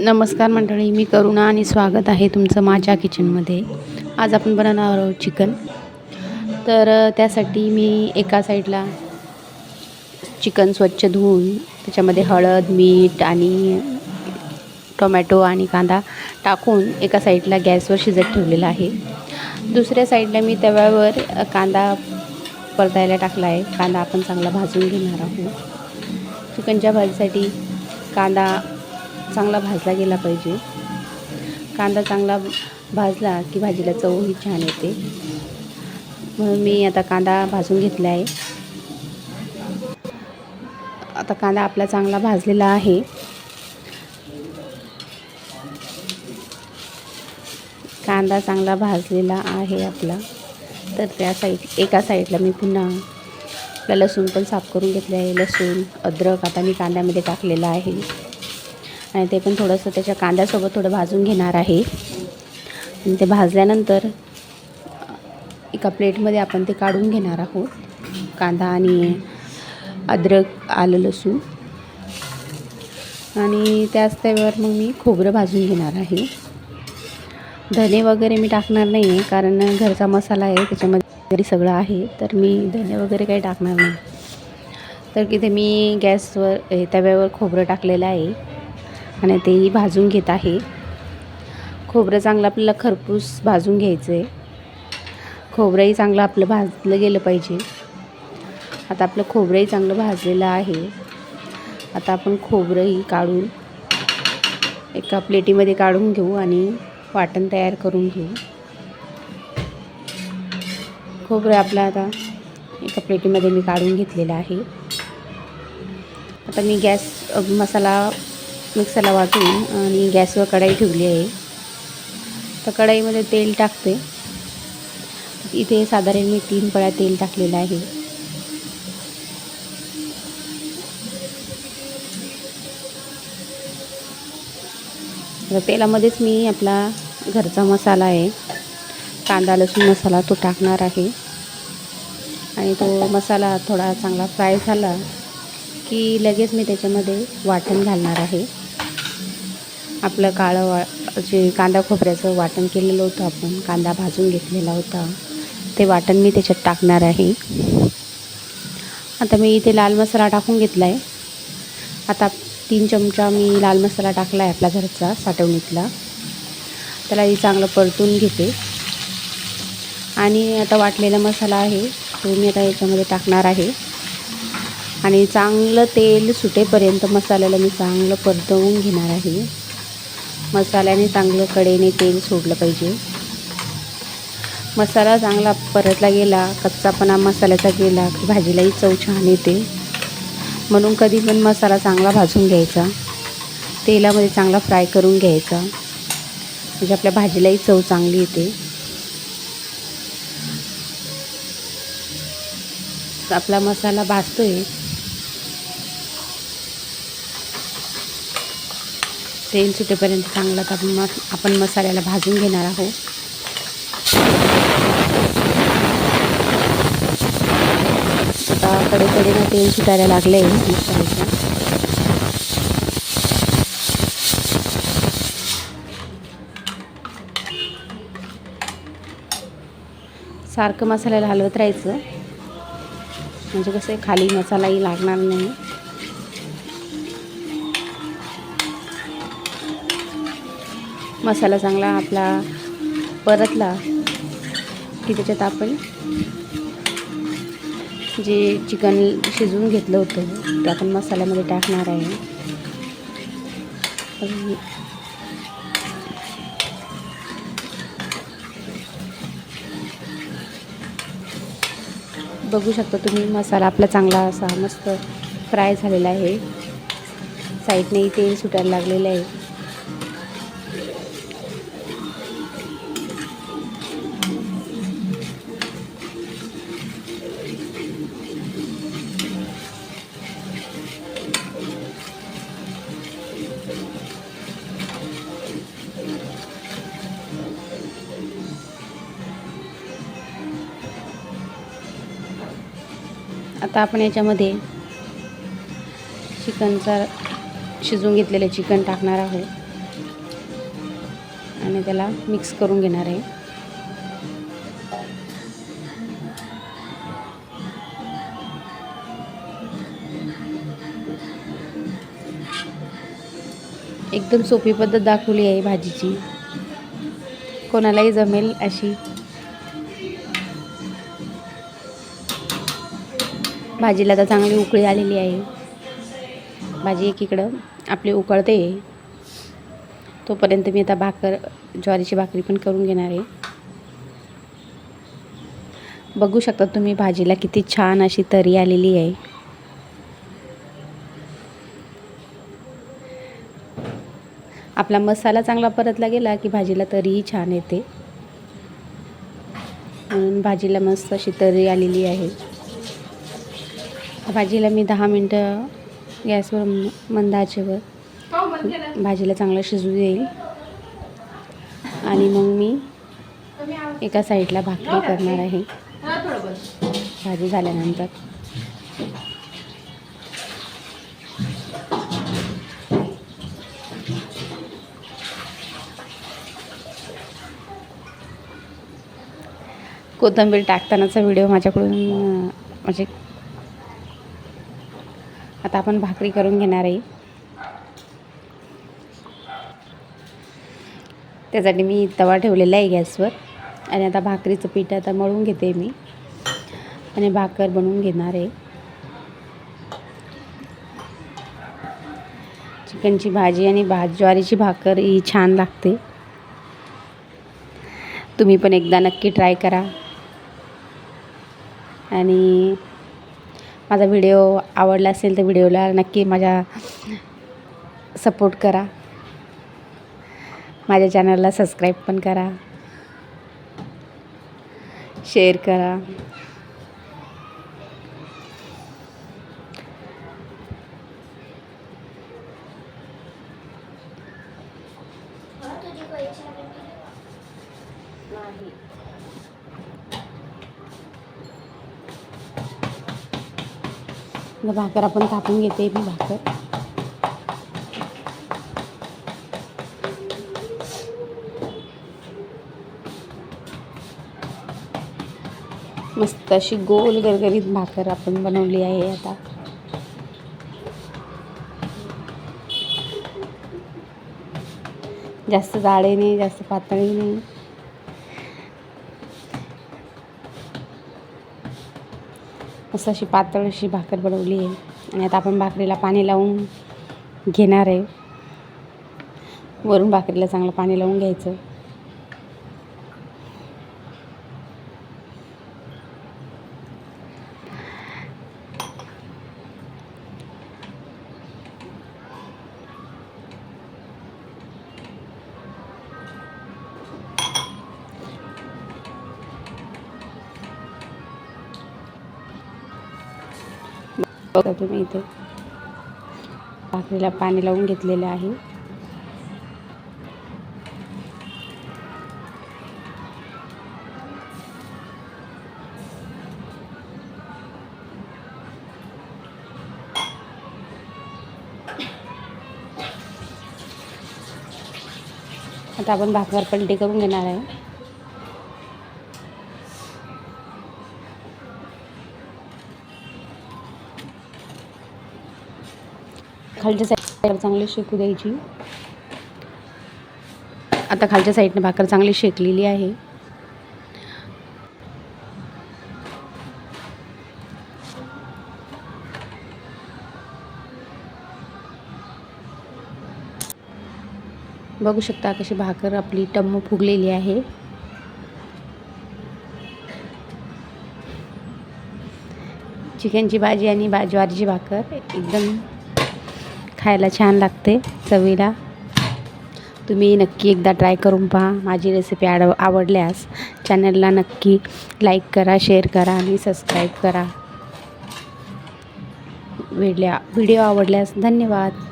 नमस्कार मंडळी, मी करुणा आणि स्वागत आहे तुमचं माझ्या किचनमध्ये. आज आपण बनवणार आहोत चिकन. तर त्यासाठी मी एका साईडला चिकन स्वच्छ धुवून त्याच्यामध्ये हळद, मीठ आणि टोमॅटो आणि कांदा टाकून एका साईडला गॅसवर शिजत ठेवलेला आहे. दुसऱ्या साईडला मी तव्यावर कांदा परतायला टाकला आहे. कांदा आपण चांगला भाजून घेणार आहोत. चिकनच्या भाजीसाठी कांदा चांगला भाजला गेला पाहिजे. कांदा चांगला भाजला की भाजीला चवही छान येते. म्हणून मी आता कांदा भाजून घेतला आहे. आता कांदा आपला चांगला भाजलेला आहे. कांदा चांगला भाजलेला आहे आपला. तर त्या एका साईडला मी पुन्हा आपला लसूण पण साफ करून घेतले आहे. लसूण, अद्रक आता मी कांद्यामध्ये टाकलेलं आहे आणि ते पण थोडंसं त्याच्या कांद्यासोबत थोडं भाजून घेणार आहे. आणि ते भाजल्यानंतर एका प्लेटमध्ये आपण ते काढून घेणार आहोत. कांदा आणि अद्रक, आलं, लसूण आणि त्याच तव्यावर मग मी खोबरं भाजून घेणार आहे. धने वगैरे मी टाकणार नाही आहे, कारण घरचा मसाला आहे त्याच्यामध्ये सगळं आहे. तर मी धने वगैरे काही टाकणार नाही. तर इथे मी गॅसवर तव्यावर खोबरं टाकलेलं आहे आणि तेही भाजून घेत आहे. खोबरं चांगलं आपल्याला खरपूस भाजून घ्यायचं आहे. खोबरंही चांगलं आपलं भाजलं गेलं पाहिजे. आता आपलं खोबरंही चांगलं भाजलेलं आहे. आता आपण खोबरंही काढून एका प्लेटीमध्ये काढून घेऊ आणि वाटण तयार करून घेऊ. खोबरं आपलं आता एका प्लेटीमध्ये मी काढून घेतलेलं आहे. आता मी मसाला मिक्सरला वाटून आणि गॅसवर कढाई ठेवली आहे. तर कढाईमध्ये तेल टाकते. इथे साधारण मी 3 पळ्या तेल टाकलेलं आहे. तर तेलामध्येच मी आपला घरचा मसाला आहे, कांदा लसूण मसाला, तो टाकणार आहे. आणि तो मसाला थोडा चांगला फ्राय झाला की लगेच मी त्याच्यामध्ये वाटण घालणार आहे. आपलं जे कांदा खोबऱ्याचं वाटण केलेलं होतं, आपण कांदा भाजून घेतलेला होता, ते वाटण मी त्याच्यात टाकणार आहे. आता मी इथे लाल मसाला टाकून घेतला आहे. आता 3 चमचा मी लाल मसाला टाकला आहे आपला घरचा साठवणीतला. त्यालाही चांगलं परतून घेते. आणि आता वाटलेला मसाला आहे तो मी आता याच्यामध्ये टाकणार आहे. आणि चांगलं तेल सुटेपर्यंत मसाल्याला मी चांगलं परतवून घेणार आहे. मसाल्याने चांगलं कडेने तेल सोडलं पाहिजे. मसाला चांगला परतला गेला, कच्चापणा मसाल्याचा गेला की भाजीलाही चव छान येते. म्हणून कधी पण मसाला चांगला भाजून घ्यायचा, तेलामध्ये चांगला फ्राय करून घ्यायचा, म्हणजे आपल्या भाजीलाही चव चांगली येते. आपला मसाला भाजतोय. तेल सुटेपर्यंत चांगला आपण मसाल्याला भाजून घेणार आहोत. आता कडेकडेनं तेल सुटायला लागले मसाल्याचं. सारखं मसाल्याला हलवत राहायचं, म्हणजे कसं खाली मसालाही लागणार नाही. मसाला चांगला आपला परतला की त्याच्यात आपण जे चिकन शिजवून घेतलं होतं ते आपण मसाल्यामध्ये टाकणार आहे. बघू शकता तुम्ही, मसाला आपला चांगला असा मस्त फ्राय झालेला आहे. साईडनेही तेल सुटायला लागलेलं आहे. आता आपण याच्यामध्ये शिजवून घेतलेले चिकन टाकणार आहोत. आणि त्याला मिक्स करून घेणार आहे. एकदम सोपी पद्धत दाखवली आहे भाजीची, कोणालाही जमेल अशी. भाजीला तर चांगली उकळी आलेली आहे. भाजी एकीकडं आपली उकळते, तोपर्यंत मी आता ज्वारीची भाकरी पण करून घेणार आहे. बघू शकता तुम्ही भाजीला किती छान अशी तरी आलेली आहे. आपला मसाला चांगला परतला गेला की भाजीला तरीही छान येते. म्हणून भाजीला मस्त अशी तरी आलेली आहे. भाजीला मी 10 मिनटं गॅसवर मंद आचेवर भाजीला चांगलं शिजू देईल आणि मग मी एका साईडला भाकरी करणार आहे भाजी झाल्यानंतर. कोथिंबीर टाकतानाचा व्हिडिओ माझ्याकडून म्हणजे आता आपण भाकरी करून घेणार आहे. त्यासाठी मी तवा ठेवलेला आहे गॅसवर आणि आता भाकरीचं पीठ आता मळून घेते मी आणि भाकर बनवून घेणार आहे. चिकनची भाजी आणि ज्वारीची भाकर ही छान लागते. तुम्ही पण एकदा नक्की ट्राय करा आणि माझा व्हिडिओ आवडला असेल तर व्हिडिओला नक्की माझ्या सपोर्ट करा. माझ्या चॅनलला सबस्क्राईब पण करा, शेअर करा. भाकर आपण कापून घेते मी भाकर. मस्त अशी गोल गरगरीत भाकर आपण बनवली आहे. आता जास्त जाडे नाही, जास्त पातळी नाही. मस्त अशी पातळ अशी भाकर बनवली आहे आणि आता आपण भाकरीला पाणी लावून घेणार आहे. वरून भाकरीला चांगलं पाणी लावून घ्यायचं. बघा तुम्ही इथे भाकरीला पाणी लावून घेतलेलं आहे. आता आपण भाकर पलटी करून घेणार आहे. खालच्या साईडला चांगली शेकू द्यायची. आता खालच्या साईडने भाकर चांगली शेकलेली आहे. बघू शकता कशी भाकर आपली टम्म फुगलेली आहे. चिकनची भाजी आणि ज्वारीची भाकर एकदम खायला छान लागते चवीला. तुम्ही नक्की एकदा ट्राय करून पहा. माझी रेसिपी आवडल्यास चॅनलला नक्की लाईक करा, शेअर करा आणि सबस्क्राईब करा. व्हिडिओ आवडल्यास धन्यवाद.